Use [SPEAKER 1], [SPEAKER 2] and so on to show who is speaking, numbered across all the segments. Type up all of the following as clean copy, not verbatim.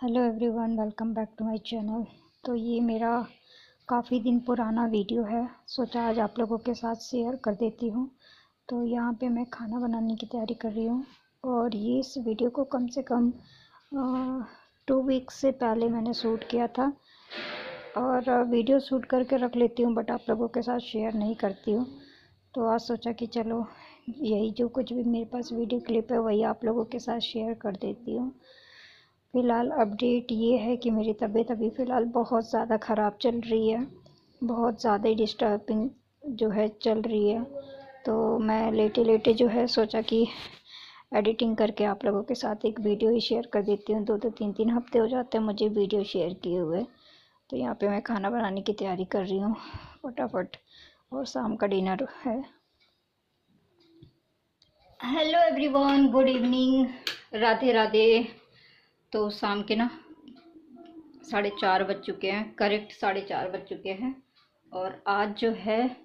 [SPEAKER 1] Hello everyone, welcome back to my channel. तो ये मेरा काफ़ी दिन पुराना वीडियो है, सोचा आज आप लोगों के साथ शेयर कर देती हूँ। तो यहाँ पे मैं खाना बनाने की तैयारी कर रही हूँ और ये इस वीडियो को कम से कम 2 वीक्स से पहले मैंने शूट किया था और वीडियो शूट करके रख लेती हूँ, बट आप लोगों के साथ शेयर नहीं करती हूँ। तो आज सोचा कि चलो यही जो कुछ भी मेरे पास वीडियो क्लिप है वही आप लोगों के साथ शेयर कर देती हूँ। फ़िलहाल अपडेट ये है कि मेरी तबीयत अभी फ़िलहाल बहुत ज़्यादा ख़राब चल रही है, बहुत ज़्यादा ही डिस्टर्बिंग जो है चल रही है। तो मैं लेटे लेटे जो है सोचा कि एडिटिंग करके आप लोगों के साथ एक वीडियो ही शेयर कर देती हूँ। 2-3 हफ्ते हो जाते हैं मुझे वीडियो शेयर किए हुए। तो यहाँ पे मैं खाना बनाने की तैयारी कर रही हूँ फटाफट, और शाम का डिनर है। Hello everyone, good evening, Radhe Radhe. तो शाम के 4:30 बज चुके हैं, करेक्ट 4:30 बज चुके हैं। और आज जो है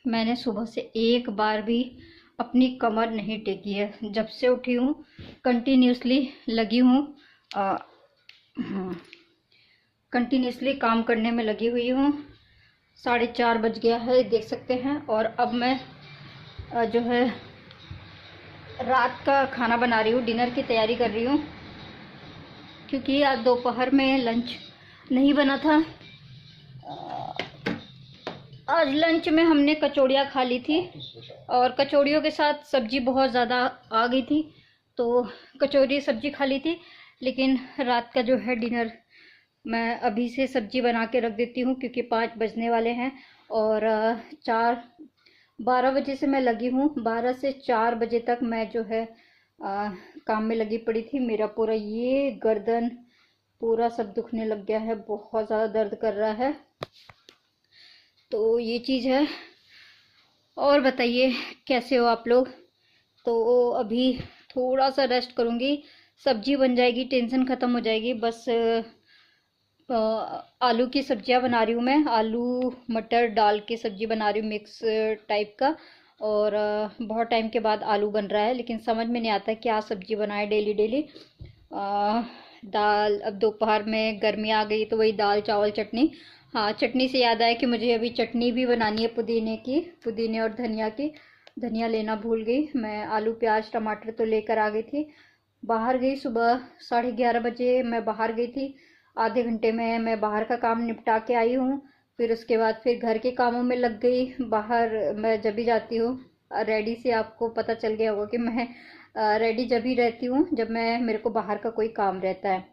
[SPEAKER 1] मैंने सुबह से एक बार भी अपनी कमर नहीं टेकी है। जब से उठी हूँ कंटिन्यूसली लगी हूँ, कंटिन्यूसली काम करने में लगी हुई हूँ। 4:30 बज गया है, देख सकते हैं। और अब मैं जो है रात का खाना बना रही हूँ, डिनर की तैयारी कर रही हूँ, क्योंकि आज दोपहर में लंच नहीं बना था। आज लंच में हमने कचौड़ियाँ खा ली थी और कचौड़ियों के साथ सब्जी बहुत ज़्यादा आ गई थी, तो कचौड़ी सब्जी खा ली थी। लेकिन रात का जो है डिनर मैं अभी से सब्जी बना के रख देती हूँ, क्योंकि 5 बजने वाले हैं। और 12 बजे से मैं लगी हूँ, 12 से 4 बजे तक मैं जो है काम में लगी पड़ी थी। मेरा पूरा ये गर्दन पूरा सब दुखने लग गया है, बहुत ज़्यादा दर्द कर रहा है। तो ये चीज़ है। और बताइए कैसे हो आप लोग। तो अभी थोड़ा सा रेस्ट करूँगी, सब्जी बन जाएगी, टेंशन ख़त्म हो जाएगी। बस आलू की सब्जियां बना रही हूँ मैं, आलू मटर डाल के सब्जी बना रही हूँ, मिक्स टाइप का। और बहुत टाइम के बाद आलू बन रहा है, लेकिन समझ में नहीं आता क्या सब्जी बनाए डेली डेली। दाल, अब दोपहर में गर्मी आ गई तो वही दाल चावल चटनी। हाँ, चटनी से याद आया कि मुझे अभी चटनी भी बनानी है पुदीने की, पुदीने और धनिया की। धनिया लेना भूल गई मैं। आलू प्याज टमाटर तो लेकर आ गई थी। बाहर गई सुबह 11:30 बजे मैं बाहर गई थी। आधे घंटे में मैं बाहर का काम निपटा के आई हूँ। फिर उसके बाद फिर घर के कामों में लग गई। बाहर मैं जब भी जाती हूँ रेडी से, आपको पता चल गया होगा कि मैं रेडी जब ही रहती हूँ जब मेरे को बाहर का कोई काम रहता है।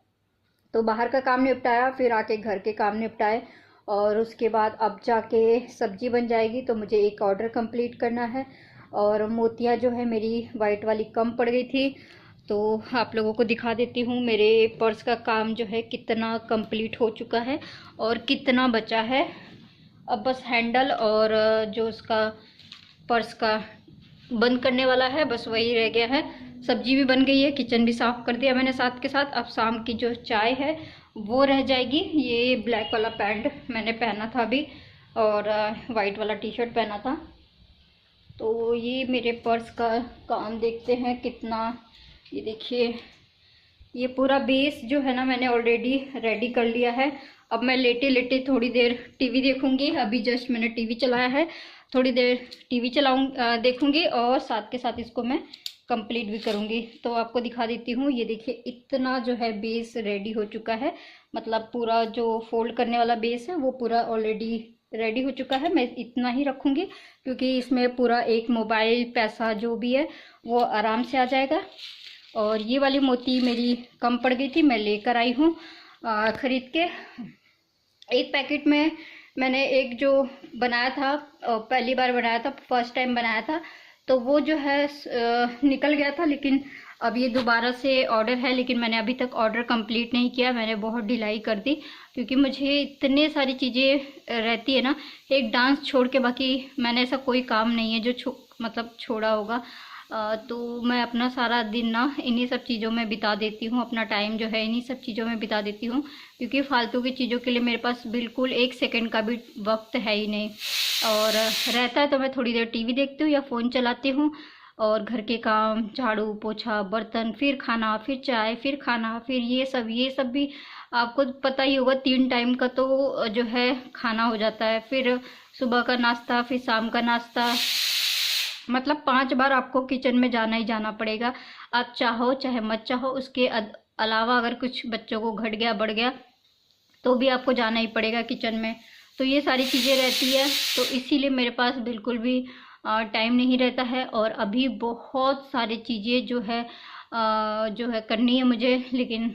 [SPEAKER 1] तो बाहर का काम निपटाया, फिर आके घर के काम निपटाए, और उसके बाद अब जाके सब्जी बन जाएगी। तो मुझे एक ऑर्डर कंप्लीट करना है। और मोतियाँ जो है मेरी वाइट वाली कम पड़ गई थी, तो आप लोगों को दिखा देती हूँ मेरे पर्स का काम जो है कितना कंप्लीट हो चुका है और कितना बचा है। अब बस हैंडल और जो उसका पर्स का बंद करने वाला है, बस वही रह गया है। सब्जी भी बन गई है, किचन भी साफ़ कर दिया मैंने साथ के साथ। अब शाम की जो चाय है वो रह जाएगी। ये ब्लैक वाला पैंट मैंने पहना था अभी, और वाइट वाला टी शर्ट पहना था। तो ये मेरे पर्स का काम देखते हैं कितना। ये देखिए, ये पूरा बेस जो है ना मैंने ऑलरेडी रेडी कर लिया है। अब मैं लेटे लेटे थोड़ी देर टीवी देखूंगी। अभी जस्ट मैंने टीवी चलाया है, थोड़ी देर टीवी देखूंगी, और साथ के साथ इसको मैं कंप्लीट भी करूंगी। तो आपको दिखा देती हूँ। ये देखिए इतना जो है बेस रेडी हो चुका है, मतलब पूरा जो फोल्ड करने वाला बेस है वो पूरा ऑलरेडी रेडी हो चुका है। मैं इतना ही रखूंगी, क्योंकि इसमें पूरा एक मोबाइल पैसा जो भी है वो आराम से आ जाएगा। और ये वाली मोती मेरी कम पड़ गई थी, मैं लेकर आई हूँ खरीद के। एक पैकेट में मैंने एक जो बनाया था, पहली बार बनाया था, फर्स्ट टाइम बनाया था, तो वो जो है निकल गया था। लेकिन अब ये दोबारा से ऑर्डर है, लेकिन मैंने अभी तक ऑर्डर कंप्लीट नहीं किया। मैंने बहुत ढिलाई कर दी, क्योंकि मुझे इतने सारी चीज़ें रहती है ना, एक डांस छोड़ के बाकी मैंने ऐसा कोई काम नहीं है जो मतलब छोड़ा होगा। तो मैं अपना सारा दिन ना इन्हीं सब चीज़ों में बिता देती हूँ, अपना टाइम जो है इन्हीं सब चीज़ों में बिता देती हूँ, क्योंकि फालतू की चीज़ों के लिए मेरे पास बिल्कुल 1 सेकंड का भी वक्त है ही नहीं। और रहता है तो मैं थोड़ी देर टीवी देखती हूँ या फ़ोन चलाती हूँ, और घर के काम, झाड़ू पोछा, बर्तन, फिर खाना, फिर चाय, फिर खाना, फिर ये सब भी आपको पता ही होगा, 3 टाइम का तो जो है खाना हो जाता है। फिर सुबह का नाश्ता, फिर शाम का नाश्ता, मतलब 5 बार आपको किचन में जाना ही जाना पड़ेगा। आप चाहो चाहे मत चाहो। उसके अलावा अगर कुछ बच्चों को घट गया बढ़ गया तो भी आपको जाना ही पड़ेगा किचन में। तो ये सारी चीज़ें रहती है, तो इसीलिए मेरे पास बिल्कुल भी टाइम नहीं रहता है। और अभी बहुत सारी चीज़ें जो है करनी है मुझे, लेकिन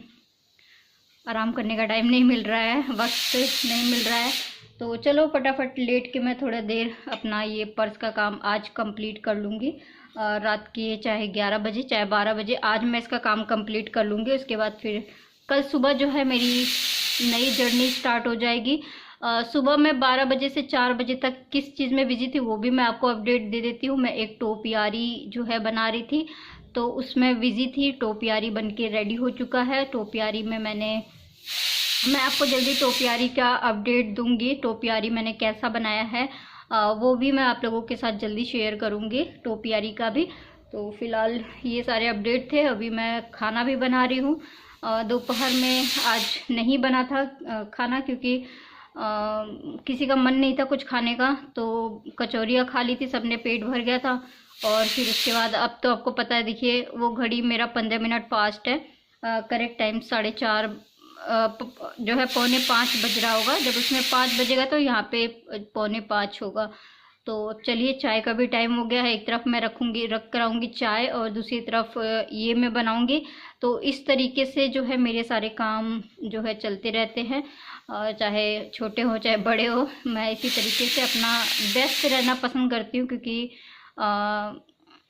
[SPEAKER 1] आराम करने का टाइम नहीं मिल रहा है, वक्त नहीं मिल रहा है। तो चलो फटाफट लेट के मैं थोड़ा देर अपना ये पर्स का काम आज कंप्लीट कर लूँगी। रात के चाहे 11 बजे चाहे 12 बजे आज मैं इसका काम कंप्लीट कर लूँगी। उसके बाद फिर कल सुबह जो है मेरी नई जर्नी स्टार्ट हो जाएगी। सुबह मैं 12 बजे से 4 बजे तक किस चीज़ में बिजी थी वो भी मैं आपको अपडेट दे देती हूँ। मैं एक टोपियारी जो है बना रही थी, तो उसमें बिजी थी। टोपियारी बन के रेडी हो चुका है। टोपियारी में मैं आपको जल्दी टोपियारी का अपडेट दूंगी। टोपियारी मैंने कैसा बनाया है वो भी मैं आप लोगों के साथ जल्दी शेयर करूंगी, टोपियारी का भी। तो फिलहाल ये सारे अपडेट थे। अभी मैं खाना भी बना रही हूँ। दोपहर में आज नहीं बना था खाना, क्योंकि किसी का मन नहीं था कुछ खाने का, तो कचौरियाँ खा ली थी, सबने पेट भर गया था। और फिर उसके बाद अब तो आपको पता है, देखिए वो घड़ी मेरा 15 मिनट फास्ट है। करेक्ट टाइम 4:30 जो है 4:45 बज रहा होगा। जब उसमें 5 बजेगा तो यहाँ पे 4:45 होगा। तो चलिए चाय का भी टाइम हो गया है। एक तरफ मैं रख कर आऊँगी चाय और दूसरी तरफ ये मैं बनाऊँगी। तो इस तरीके से जो है मेरे सारे काम जो है चलते रहते हैं, चाहे छोटे हो चाहे बड़े हो। मैं इसी तरीके से अपना व्यस्त रहना पसंद करती हूँ, क्योंकि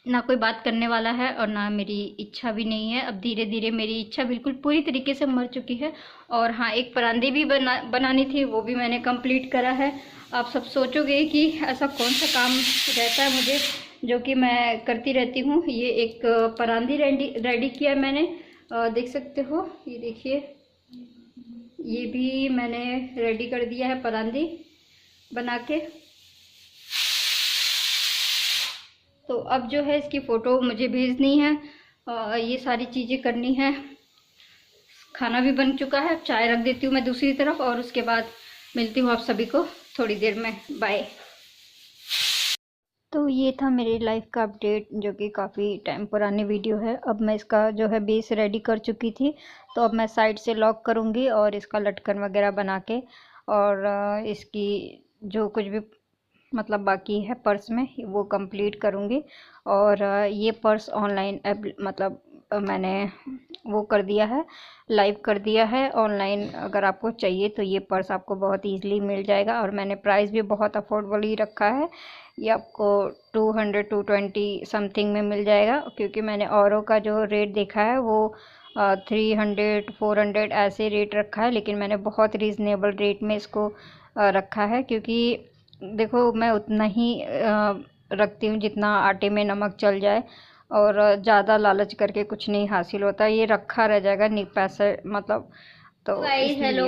[SPEAKER 1] ना कोई बात करने वाला है और ना मेरी इच्छा भी नहीं है। अब धीरे धीरे मेरी इच्छा बिल्कुल पूरी तरीके से मर चुकी है। और हाँ, एक परांदी भी बनानी थी, वो भी मैंने कंप्लीट करा है। आप सब सोचोगे कि ऐसा कौन सा काम रहता है मुझे जो कि मैं करती रहती हूँ। ये एक परांदी रेडी किया है मैंने, देख सकते हो, ये देखिए, ये भी मैंने रेडी कर दिया है परांदी बना के। तो अब जो है इसकी फ़ोटो मुझे भेजनी है, ये सारी चीज़ें करनी है। खाना भी बन चुका है, चाय रख देती हूँ मैं दूसरी तरफ, और उसके बाद मिलती हूँ आप सभी को थोड़ी देर में। बाय। तो ये था मेरी लाइफ का अपडेट, जो कि काफ़ी टाइम पुरानी वीडियो है। अब मैं इसका जो है बेस रेडी कर चुकी थी, तो अब मैं साइड से लॉक करूँगी और इसका लटकन वगैरह बना के, और इसकी जो कुछ भी मतलब बाकी है पर्स में वो कंप्लीट करूँगी। और ये पर्स ऑनलाइन मतलब मैंने वो कर दिया है, लाइव कर दिया है ऑनलाइन। अगर आपको चाहिए तो ये पर्स आपको बहुत इजीली मिल जाएगा, और मैंने प्राइस भी बहुत अफोर्डेबल ही रखा है। ये आपको 220 समथिंग में मिल जाएगा, क्योंकि मैंने औरों का जो रेट देखा है वो 300 400 ऐसे रेट रखा है, लेकिन मैंने बहुत रीज़नेबल रेट में इसको रखा है। क्योंकि देखो, मैं उतना ही रखती हूँ जितना आटे में नमक चल जाए, और ज़्यादा लालच करके कुछ नहीं हासिल होता। ये रखा रह जाएगा नहीं पैसे मतलब। तो हेलो।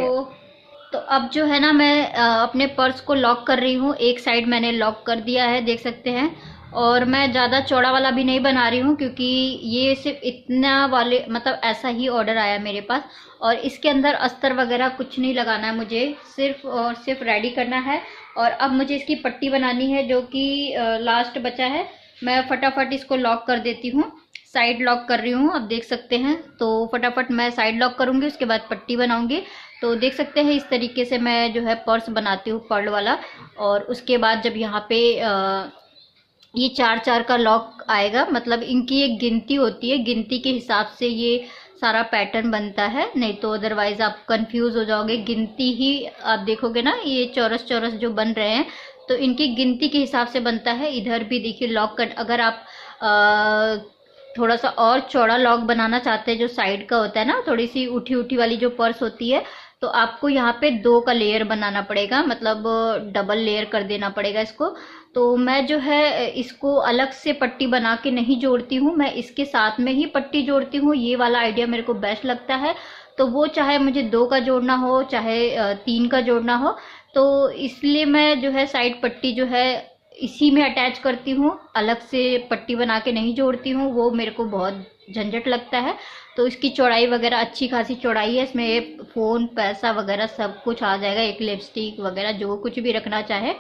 [SPEAKER 1] तो अब जो है ना, मैं अपने पर्स को लॉक कर रही हूँ। एक साइड मैंने लॉक कर दिया है, देख सकते हैं। और मैं ज़्यादा चौड़ा वाला भी नहीं बना रही हूँ, क्योंकि ये सिर्फ इतना वाले मतलब ऐसा ही ऑर्डर आया मेरे पास। और इसके अंदर अस्तर वगैरह कुछ नहीं लगाना है मुझे, सिर्फ और सिर्फ रेडी करना है। और अब मुझे इसकी पट्टी बनानी है, जो कि लास्ट बचा है। मैं फटाफट इसको लॉक कर देती हूँ, साइड लॉक कर रही हूँ। अब देख सकते हैं, तो फटाफट मैं साइड लॉक करूँगी, उसके बाद पट्टी बनाऊँगी। तो देख सकते हैं इस तरीके से मैं जो है पर्स बनाती हूँ पर्ल वाला। और उसके बाद जब यहाँ पे ये 4-4 का लॉक आएगा, मतलब इनकी एक गिनती होती है, गिनती के हिसाब से ये सारा पैटर्न बनता है। नहीं तो अदरवाइज आप कंफ्यूज हो जाओगे। गिनती ही आप देखोगे ना, ये चौरस चौरस जो बन रहे हैं, तो इनकी गिनती के हिसाब से बनता है। इधर भी देखिए लॉक कट, अगर आप थोड़ा सा और चौड़ा लॉक बनाना चाहते हैं, जो साइड का होता है ना, थोड़ी सी उठी उठी वाली जो पर्स होती है, तो आपको यहाँ पे 2 का लेयर बनाना पड़ेगा, मतलब डबल लेयर कर देना पड़ेगा इसको। तो मैं जो है इसको अलग से पट्टी बना के नहीं जोड़ती हूँ, मैं इसके साथ में ही पट्टी जोड़ती हूँ। ये वाला आइडिया मेरे को बेस्ट लगता है। तो वो चाहे मुझे 2 का जोड़ना हो चाहे 3 का जोड़ना हो, तो इसलिए मैं जो है साइड पट्टी जो है इसी में अटैच करती हूँ, अलग से पट्टी बना के नहीं जोड़ती हूँ, वो मेरे को बहुत झंझट लगता है। तो इसकी चौड़ाई वगैरह अच्छी खासी चौड़ाई है, इसमें फ़ोन, पैसा वगैरह सब कुछ आ जाएगा, एक लिपस्टिक वगैरह जो कुछ भी रखना चाहे।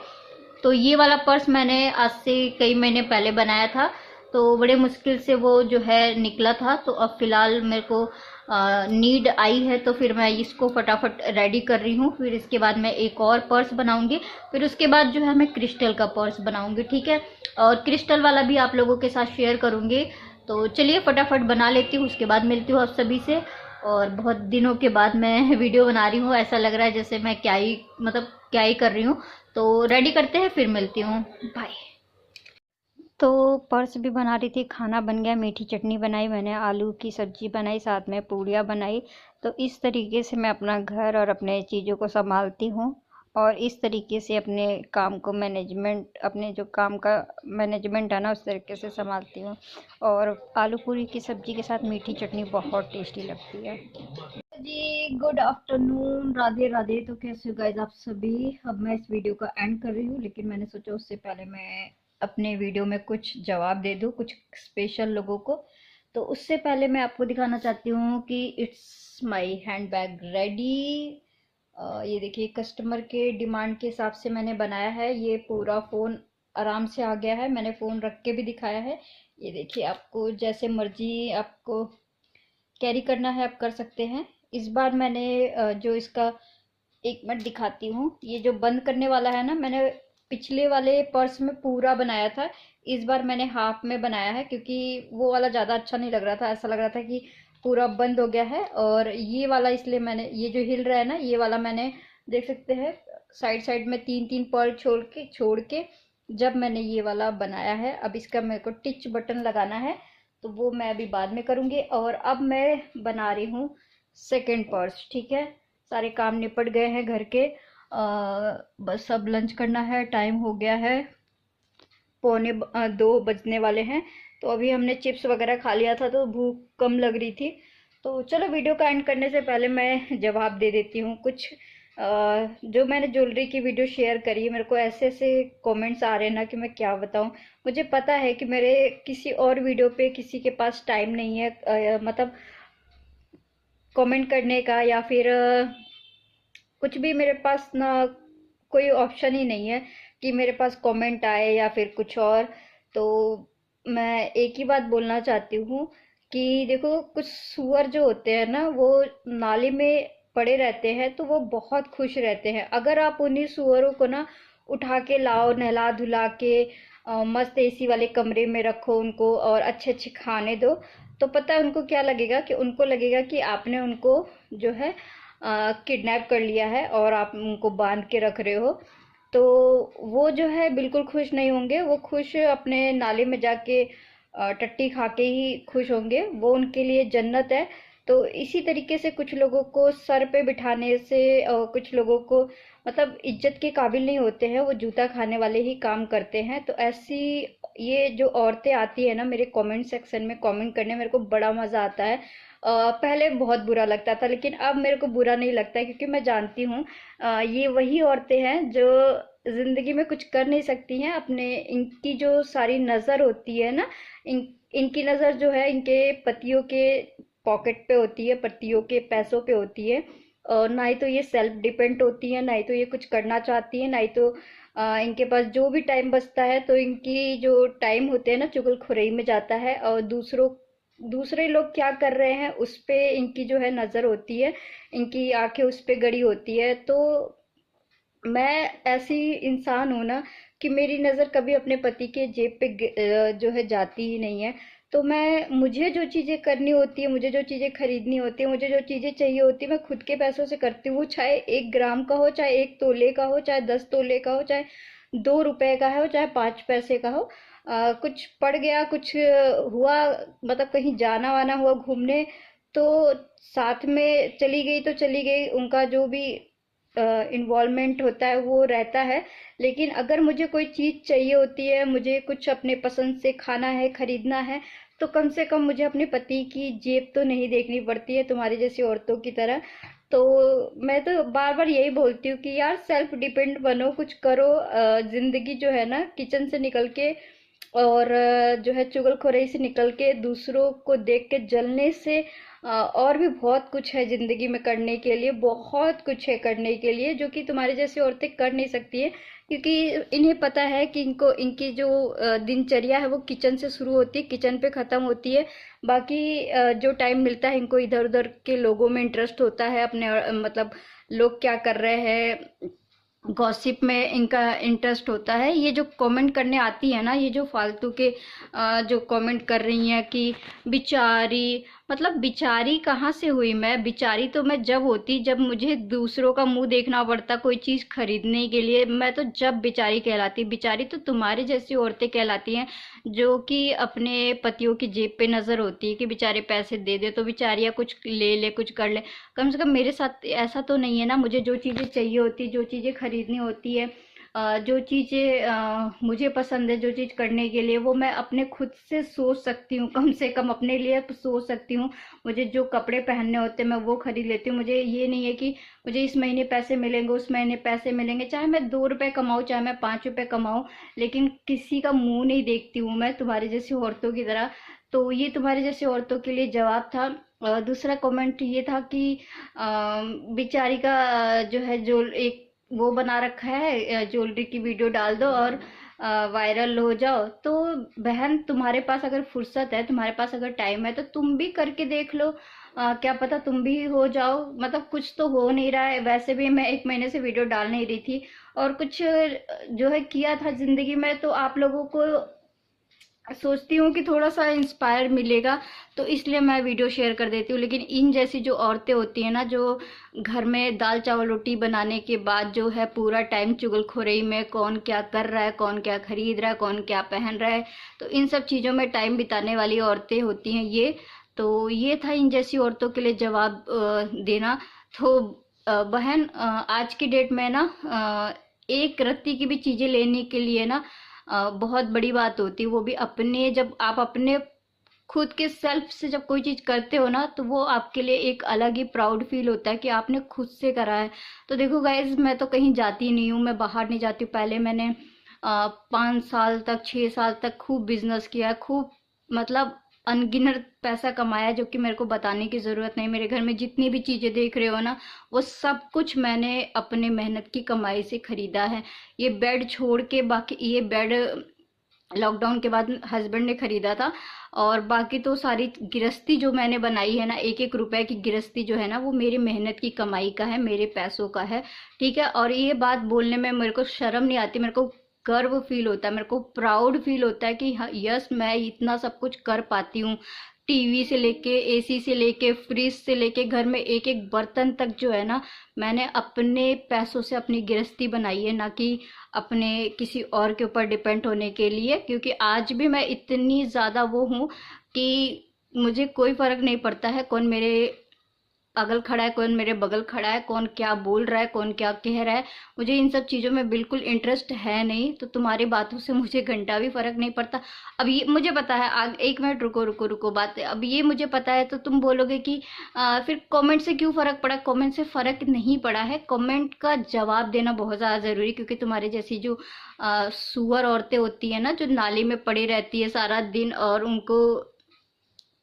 [SPEAKER 1] तो ये वाला पर्स मैंने आज से कई महीने पहले बनाया था, तो बड़े मुश्किल से वो जो है निकला था। तो अब फ़िलहाल मेरे को नीड आई है, तो फिर मैं इसको फटाफट रेडी कर रही हूँ। फिर इसके बाद मैं एक और पर्स बनाऊंगी, फिर उसके बाद जो है मैं क्रिस्टल का पर्स बनाऊंगी, ठीक है। और क्रिस्टल वाला भी आप लोगों के साथ शेयर करूँगी। तो चलिए फटाफट बना लेती हूँ, उसके बाद मिलती हूँ आप सभी से। और बहुत दिनों के बाद मैं वीडियो बना रही हूँ, ऐसा लग रहा है जैसे मैं क्या ही मतलब क्या ही कर रही हूँ। तो रेडी करते हैं, फिर मिलती हूँ, बाय। तो पर्स भी बना रही थी, खाना बन गया, मीठी चटनी बनाई मैंने, आलू की सब्जी बनाई, साथ में पूड़ियाँ बनाई। तो इस तरीके से मैं अपना घर और अपने चीज़ों को संभालती हूँ, और इस तरीके से अपने काम को मैनेजमेंट, अपने जो काम का मैनेजमेंट है ना, उस तरीके से संभालती हूँ। और आलू पूरी की सब्जी के साथ मीठी चटनी बहुत टेस्टी लगती है। जी गुड आफ्टरनून, राधे राधे। तो कैसे हो गाइस आप सभी। अब मैं इस वीडियो का एंड कर रही हूँ, लेकिन मैंने सोचा उससे पहले मैं अपने वीडियो में कुछ जवाब दे दूँ कुछ स्पेशल लोगों को। तो उससे पहले मैं आपको दिखाना चाहती हूँ कि it's my hand bag ready. ये देखिए, कस्टमर के डिमांड के हिसाब से मैंने बनाया है। ये पूरा फ़ोन आराम से आ गया है, मैंने फ़ोन रख के भी दिखाया है। ये देखिए, आपको जैसे मर्जी आपको कैरी करना है आप कर सकते हैं। इस बार मैंने जो इसका, एक मिनट दिखाती हूँ, ये जो बंद करने वाला है ना, मैंने पिछले वाले पर्स में पूरा बनाया था। इस बार मैंने हाफ में बनाया है, क्योंकि वो वाला ज़्यादा अच्छा नहीं लग रहा था, ऐसा लग रहा था कि पूरा बंद हो गया है। और ये वाला इसलिए मैंने, ये जो हिल रहा है ना, ये वाला मैंने, देख सकते हैं साइड साइड में तीन तीन पर्ल छोड़ के जब मैंने ये वाला बनाया है। अब इसका मेरे को टिच बटन लगाना है, तो वो मैं अभी बाद में करूँगी। और अब मैं बना रही हूँ सेकेंड पर्स, ठीक है। सारे काम निपट गए हैं घर के, बस अब लंच करना है, टाइम हो गया है, 2 बजने वाले हैं। तो अभी हमने चिप्स वगैरह खा लिया था, तो भूख कम लग रही थी। तो चलो वीडियो का एंड करने से पहले मैं जवाब दे देती हूँ कुछ। जो मैंने ज्वेलरी की वीडियो शेयर करी है, मेरे को ऐसे ऐसे कमेंट्स आ रहे हैं ना कि मैं क्या बताऊँ। मुझे पता है कि मेरे किसी और वीडियो पे किसी के पास टाइम नहीं है, मतलब कमेंट करने का, या फिर कुछ भी मेरे पास ना, कोई ऑप्शन ही नहीं है कि मेरे पास कमेंट आए या फिर कुछ और। तो मैं एक ही बात बोलना चाहती हूँ कि देखो, कुछ सुअर जो होते हैं ना, वो नाली में पड़े रहते हैं, तो वो बहुत खुश रहते हैं। अगर आप उन्हीं सुअरों को ना उठा के लाओ, नहला धुला के मस्त एसी वाले कमरे में रखो उनको, और अच्छे अच्छे खाने दो, तो पता है उनको क्या लगेगा, कि उनको लगेगा कि आपने उनको जो है किडनैप कर लिया है और आप उनको बांध के रख रहे हो। तो वो जो है बिल्कुल खुश नहीं होंगे, वो खुश अपने नाले में जाके टट्टी खा के ही खुश होंगे, वो उनके लिए जन्नत है। तो इसी तरीके से कुछ लोगों को सर पे बिठाने से, कुछ लोगों को मतलब इज्जत के काबिल नहीं होते हैं, वो जूता खाने वाले ही काम करते हैं। तो ऐसी ये जो औरतें आती है ना, मेरे कमेंट सेक्शन में कमेंट करने, मेरे को बड़ा मज़ा आता है। पहले बहुत बुरा लगता था, लेकिन अब मेरे को बुरा नहीं लगता है, क्योंकि मैं जानती हूँ ये वही औरतें हैं जो ज़िंदगी में कुछ कर नहीं सकती हैं। अपने, इनकी जो सारी नज़र होती है ना, इनकी नज़र जो है इनके पतियों के पॉकेट पे होती है, पतियों के पैसों पे होती है। और ना ही तो ये सेल्फ डिपेंड होती है, ना ही तो ये कुछ करना चाहती है, ना ही तो इनके पास जो भी टाइम बचता है, तो इनकी जो टाइम होते हैं ना, चुगलखोरी में जाता है। और दूसरे लोग क्या कर रहे हैं उस पे इनकी जो है नज़र होती है, इनकी आंखें उस पे गड़ी होती है। तो मैं ऐसी इंसान हूँ ना कि मेरी नज़र कभी अपने पति के जेब पे जो है जाती ही नहीं है। तो मुझे जो चीज़ें करनी होती है, मुझे जो चीज़ें खरीदनी होती है, मुझे जो चीज़ें चाहिए होती है, मैं खुद के पैसों से करती हूँ। चाहे 1 ग्राम का हो, चाहे 1 तोले का हो, चाहे 10 तोले का हो, चाहे 2 रुपए का हो, चाहे 5 पैसे का हो। कुछ पड़ गया, कुछ हुआ, मतलब कहीं जाना वाना हुआ घूमने, तो साथ में चली गई तो चली गई, उनका जो भी इन्वॉल्वमेंट होता है वो रहता है। लेकिन अगर मुझे कोई चीज़ चाहिए होती है, मुझे कुछ अपने पसंद से खाना है, खरीदना है, तो कम से कम मुझे अपने पति की जेब तो नहीं देखनी पड़ती है तुम्हारी जैसी औरतों की तरह। तो मैं तो बार बार यही बोलती हूँ कि यार सेल्फ डिपेंड बनो, कुछ करो। जिंदगी जो है ना, किचन से निकल के और जो है चुगलखोरी से निकल के, दूसरों को देख के जलने से और भी बहुत कुछ है जिंदगी में करने के लिए, बहुत कुछ है करने के लिए जो कि तुम्हारे जैसी औरतें कर नहीं सकती है। क्योंकि इन्हें पता है कि इनको, इनकी जो दिनचर्या है वो किचन से शुरू होती है, किचन पे खत्म होती है। बाकी जो टाइम मिलता है इनको इधर उधर के लोगों में इंटरेस्ट होता है, अपने मतलब लोग क्या कर रहे हैं, गॉसिप में इनका इंटरेस्ट होता है। ये जो कमेंट करने आती है ना, ये जो फालतू के जो कमेंट कर रही हैं कि बिचारी, मतलब बिचारी कहाँ से हुई मैं? बिचारी तो मैं जब होती जब मुझे दूसरों का मुंह देखना पड़ता कोई चीज़ खरीदने के लिए, मैं तो जब बिचारी कहलाती। बिचारी तो तुम्हारे जैसी औरतें कहलाती हैं जो कि अपने पतियों की जेब पे नज़र होती है कि बेचारे पैसे दे दे तो बेचारियाँ कुछ ले ले, कुछ कर ले। कम से कम मेरे साथ ऐसा तो नहीं है ना। मुझे जो चीज़ें चाहिए होती, जो चीज़ें खरीदनी होती है, जो चीज़ें मुझे पसंद है, जो चीज़ करने के लिए, वो मैं अपने खुद से सोच सकती हूँ, कम से कम अपने लिए सोच सकती हूँ। मुझे जो कपड़े पहनने होते हैं मैं वो खरीद लेती हूँ। मुझे ये नहीं है कि मुझे इस महीने पैसे मिलेंगे, उस महीने पैसे मिलेंगे, चाहे मैं 2 रुपए कमाऊँ, चाहे मैं 5 रुपए कमाऊँ, लेकिन किसी का मुंह नहीं देखती हूँ मैं तुम्हारी जैसी औरतों की तरह। तो ये तुम्हारी जैसी औरतों के लिए जवाब था। दूसरा कमेंट ये था कि बेचारी का जो है, जो एक वो बना रखा है, ज्वेलरी की वीडियो डाल दो और वायरल हो जाओ। तो बहन, तुम्हारे पास अगर फुर्सत है, तुम्हारे पास अगर टाइम है, तो तुम भी करके देख लो। क्या पता तुम भी हो जाओ। मतलब कुछ तो हो नहीं रहा है। वैसे भी मैं 1 महीने से वीडियो डाल नहीं रही थी, और कुछ जो है किया था जिंदगी में, तो आप लोगों को सोचती हूँ कि थोड़ा सा इंस्पायर मिलेगा, तो इसलिए मैं वीडियो शेयर कर देती हूँ। लेकिन इन जैसी जो औरतें होती हैं ना, जो घर में दाल चावल रोटी बनाने के बाद जो है पूरा टाइम चुगलखोरी में, कौन क्या कर रहा है, कौन क्या खरीद रहा है, कौन क्या पहन रहा है, तो इन सब चीज़ों में टाइम बिताने वाली औरतें होती हैं ये। तो ये था इन जैसी औरतों के लिए जवाब देना। तो बहन, आज की डेट में ना एक रत्ती की भी चीज़ें लेने के लिए ना बहुत बड़ी बात होती है। वो भी अपने, जब आप अपने खुद के सेल्फ से जब कोई चीज करते हो ना, तो वो आपके लिए एक अलग ही प्राउड फील होता है कि आपने खुद से करा है। तो देखो गाइज, मैं तो कहीं जाती नहीं हूँ, मैं बाहर नहीं जाती हूँ। पहले मैंने 5 साल तक, 6 साल तक खूब बिजनेस किया, खूब मतलब अनगिनत पैसा कमाया, जो कि मेरे को बताने की जरूरत नहीं। मेरे घर में जितनी भी चीजें देख रहे हो ना, वो सब कुछ मैंने अपने मेहनत की कमाई से खरीदा है। ये बेड छोड़ के, बाकी ये बेड लॉकडाउन के बाद हस्बैंड ने खरीदा था। और बाकी तो सारी गृहस्थी जो मैंने बनाई है ना, एक एक रुपए की गृहस्थी जो है ना, वो मेरी मेहनत की कमाई का है, मेरे पैसों का है। ठीक है, और ये बात बोलने में मेरे को शर्म नहीं आती, मेरे को गर्व फील होता है, मेरे को प्राउड फील होता है कि हाँ, यस, मैं इतना सब कुछ कर पाती हूँ। टीवी से लेके, एसी से लेके, फ्रिज से लेके, घर में एक एक बर्तन तक जो है ना, मैंने अपने पैसों से अपनी गृहस्थी बनाई है, ना कि अपने किसी और के ऊपर डिपेंड होने के लिए। क्योंकि आज भी मैं इतनी ज़्यादा वो हूँ कि मुझे कोई फर्क नहीं पड़ता है कौन मेरे अगल खड़ा है, कौन मेरे बगल खड़ा है, कौन क्या बोल रहा है, कौन क्या कह रहा है। मुझे इन सब चीज़ों में बिल्कुल इंटरेस्ट है नहीं। तो तुम्हारी बातों से मुझे घंटा भी फर्क नहीं पड़ता। अब ये मुझे पता है, आग 1 मिनट रुको रुको रुको, बात अब ये मुझे पता है। तो तुम बोलोगे कि फिर कमेंट से क्यों फर्क पड़ा? कमेंट से फर्क नहीं पड़ा है, कमेंट का जवाब देना बहुत ज़्यादा ज़रूरी। क्योंकि तुम्हारे जैसी जो सुअर औरतें होती है ना, जो नाली में पड़ी रहती है सारा दिन, और उनको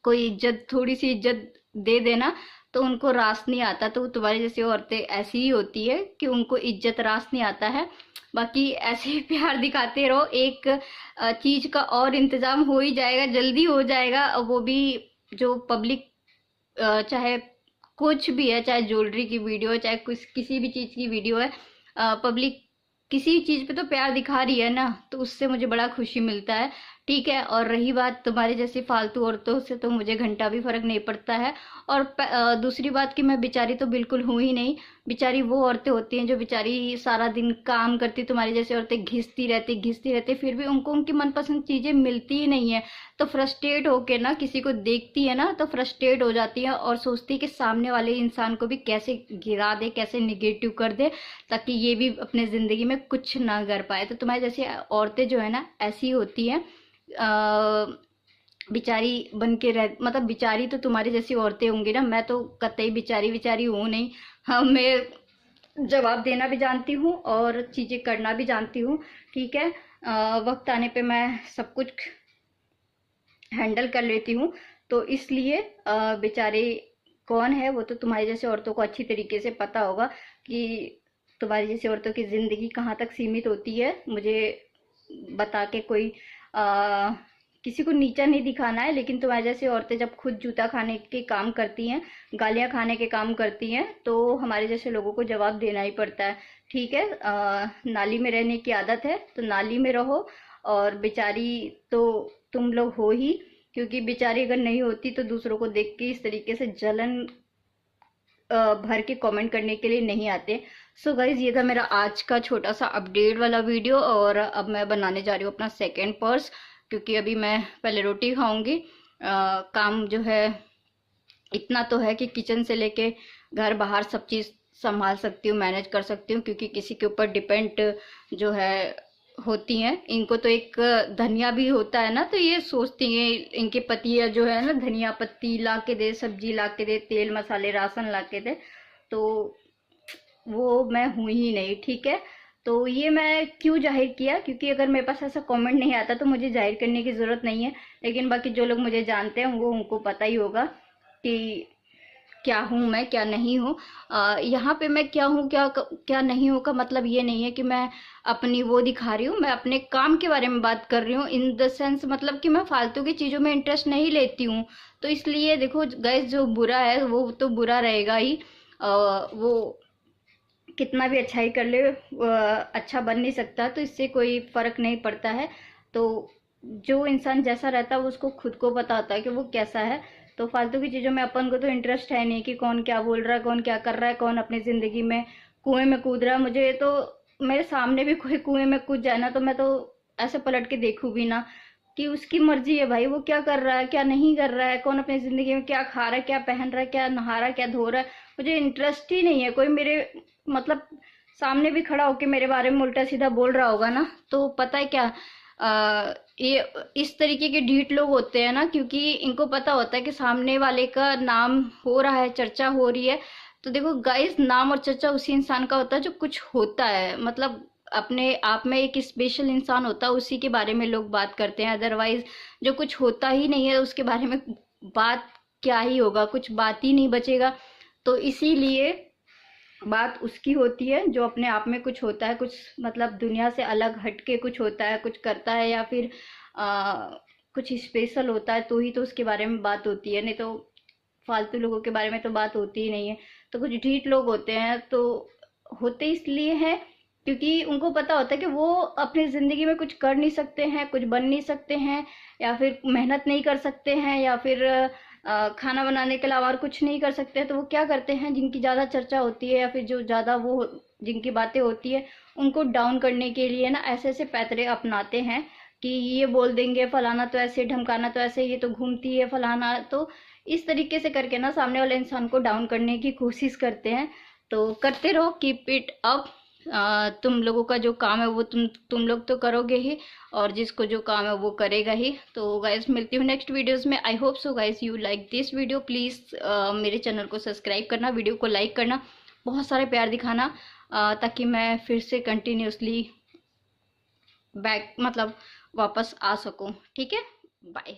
[SPEAKER 1] कोई इज्जत, थोड़ी सी इज्जत दे देना तो उनको रास नहीं आता। तो तुम्हारी जैसी औरतें ऐसी ही होती है कि उनको इज्जत रास नहीं आता है। बाकी ऐसे ही प्यार दिखाते रहो, एक चीज का और इंतजाम हो ही जाएगा, जल्दी हो जाएगा। वो भी जो पब्लिक, चाहे कुछ भी है, चाहे ज्वेलरी की वीडियो है, चाहे कुछ किसी भी चीज की वीडियो है, पब्लिक किसी चीज पे तो प्यार दिखा रही है ना, तो उससे मुझे बड़ा खुशी मिलता है। ठीक है, और रही बात तुम्हारी जैसी फालतू औरतों से, तो मुझे घंटा भी फर्क नहीं पड़ता है। और दूसरी बात कि मैं बेचारी तो बिल्कुल हूँ ही नहीं। बेचारी वो औरतें होती हैं जो बेचारी सारा दिन काम करती, तुम्हारी जैसी औरतें घिसती रहती, फिर भी उनको उनकी मनपसंद चीजें मिलती ही नहीं है। तो फ्रस्ट्रेट होके ना, किसी को देखती है ना, तो फ्रस्ट्रेट हो जाती है और सोचती है कि सामने वाले इंसान को भी कैसे गिरा दे, कैसे निगेटिव कर दे, ताकि ये भी अपने जिंदगी में कुछ ना कर पाए। तो तुम्हारी जैसी औरतें जो है ना, ऐसी होती हैं। बिचारी बन के रह, मतलब बिचारी तो तुम्हारी जैसी औरतें होंगी ना, मैं तो कतई बिचारी बिचारी हूँ नहीं। हाँ, मैं जवाब देना भी जानती हूँ और चीज़ें करना भी जानती हूँ। ठीक है, वक्त आने पे मैं सब कुछ हैंडल कर लेती हूँ। तो इसलिए बेचारे कौन है, वो तो तुम्हारी जैसे औरतों को अच्छी तरीके से पता होगा कि तुम्हारी जैसी औरतों की जिंदगी कहाँ तक सीमित होती है। मुझे बता के कोई आ, किसी को नीचा नहीं दिखाना है, लेकिन तुम्हारी जैसी औरतें जब खुद जूता खाने के काम करती हैं, गालियां खाने के काम करती हैं, तो हमारे जैसे लोगों को जवाब देना ही पड़ता है। ठीक है, नाली में रहने की आदत है तो नाली में रहो। और बेचारी तो तुम लोग हो ही, क्योंकि बेचारी अगर नहीं होती तो दूसरों को देख के इस तरीके से जलन भर के कमेंट करने के लिए नहीं आते। सो गाइज, ये था मेरा आज का छोटा सा अपडेट वाला वीडियो। और अब मैं बनाने जा रही हूँ अपना सेकेंड पर्स, क्योंकि अभी मैं पहले रोटी खाऊंगी। काम जो है इतना तो है कि किचन से लेके घर बाहर सब चीज़ संभाल सकती हूँ, मैनेज कर सकती हूँ, क्योंकि किसी के ऊपर डिपेंड जो है होती हैं। इनको तो एक धनिया भी होता है ना, तो ये सोचती हैं इनके पति जो है ना, धनिया पत्ती ला के दे, सब्जी ला के दे, तेल मसाले राशन ला के दे, तो वो मैं हूँ ही नहीं। ठीक है, तो ये मैं क्यों जाहिर किया, क्योंकि अगर मेरे पास ऐसा कमेंट नहीं आता तो मुझे जाहिर करने की ज़रूरत नहीं है। लेकिन बाकी जो लोग मुझे जानते हैं वो उनको पता ही होगा कि क्या हूँ मैं, क्या नहीं हूँ। यहाँ पे मैं क्या हूँ क्या क्या नहीं हूँ का मतलब ये नहीं है कि मैं अपनी वो दिखा रही हूँ। मैं अपने काम के बारे में बात कर रही हूँ, इन द सेंस मतलब कि मैं फालतू की चीज़ों में इंटरेस्ट नहीं लेती हूँ। तो इसलिए देखो गाइस, जो बुरा है वो तो बुरा रहेगा ही। वो कितना भी अच्छा ही कर ले, अच्छा बन नहीं सकता, तो इससे कोई फर्क नहीं पड़ता है। तो जो इंसान जैसा रहता है वो उसको खुद को पता होता है कि वो कैसा है। तो फालतू की चीज़ों में अपन को तो इंटरेस्ट है नहीं कि कौन क्या बोल रहा है, कौन क्या कर रहा है, कौन अपनी ज़िंदगी में कुएं में कूद रहा है। मुझे तो मेरे सामने भी कोई कुएं में कूद जाए ना, तो मैं तो ऐसे पलट के देखूँ भी ना, कि उसकी मर्जी है भाई, वो क्या कर रहा है क्या नहीं कर रहा है, कौन अपनी ज़िंदगी में क्या खा रहा है, क्या पहन रहा है, क्या नहा रहा है, क्या धो रहा है। मुझे इंटरेस्ट ही नहीं है। कोई मेरे मतलब सामने भी खड़ा होके मेरे बारे में उल्टा सीधा बोल रहा होगा ना, तो पता है क्या, ये इस तरीके के ढीठ लोग होते हैं ना, क्योंकि इनको पता होता है कि सामने वाले का नाम हो रहा है, चर्चा हो रही है। तो देखो गाइस, नाम और चर्चा उसी इंसान का होता है जो कुछ होता है, मतलब अपने आप में एक स्पेशल इंसान होता है, उसी के बारे में लोग बात करते हैं। अदरवाइज जो कुछ होता ही नहीं है उसके बारे में बात क्या ही होगा, कुछ बात ही नहीं बचेगा। तो इसीलिए बात उसकी होती है जो अपने आप में कुछ होता है, कुछ मतलब दुनिया से अलग हटके कुछ होता है, कुछ करता है, या फिर कुछ स्पेशल होता है, तो ही तो उसके बारे में बात होती है। नहीं तो फालतू लोगों के बारे में तो बात होती ही नहीं है। तो कुछ ढीठ लोग होते हैं, तो होते इसलिए हैं क्योंकि उनको पता होता है कि वो अपनी ज़िंदगी में कुछ कर नहीं सकते हैं, कुछ बन नहीं सकते हैं, या फिर मेहनत नहीं कर सकते हैं, या फिर खाना बनाने के अलावा और कुछ नहीं कर सकते हैं। तो वो क्या करते हैं, जिनकी ज़्यादा चर्चा होती है या फिर जो ज़्यादा वो जिनकी बातें होती है, उनको डाउन करने के लिए ना ऐसे ऐसे पैतरे अपनाते हैं कि ये बोल देंगे फलाना तो ऐसे, ढमकाना तो ऐसे, ये तो घूमती है फलाना। तो इस तरीके से करके ना सामने वाले इंसान को डाउन करने की कोशिश करते हैं। तो करते रहो, कीप इट अप। तुम लोगों का जो काम है वो तुम लोग तो करोगे ही, और जिसको जो काम है वो करेगा ही। तो गाइस, मिलती हूँ नेक्स्ट वीडियोस में। I hope so guys you like this video. Please मेरे चैनल को सब्सक्राइब करना, वीडियो को लाइक करना, बहुत सारे प्यार दिखाना, ताकि मैं फिर से कंटिन्यूसली बैक मतलब वापस आ सकूँ। ठीक है, बाय।